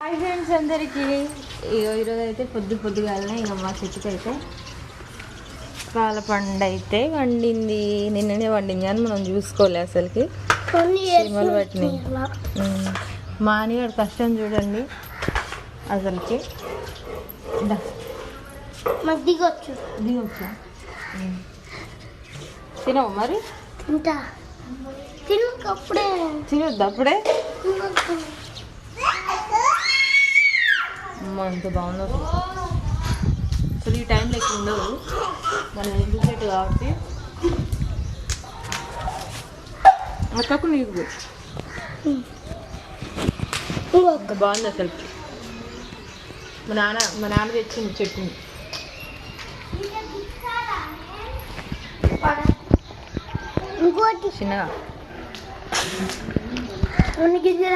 Hi friends అందరికీ ఈరోజు అయితే పొద్దుగాలనే ఇక మా చెట్టుకి అయితే పాలపండు అయితే వండింది. నిన్ననే వండింది కానీ మనం చూసుకోలే అసలుకి సినిమాలు పట్టినాయి. మా అనిగాడు కష్టం చూడండి అసలుకి. దిగొచ్చు దిగొచ్చా తినవు మరి? తింటా తినకప్పుడే తినొద్దు అప్పుడే. ఎంత బాగుందో అసలు ఈ టైంలో ఎక్కువ ఉండదు మనం ఎందుకు సెట్ కాబట్టి అక్కకు నీకు అంత బాగుంది అసలు. మా నాన్న తెచ్చింది చట్నీ. ఇంకోటి చిన్నగా గిన్నె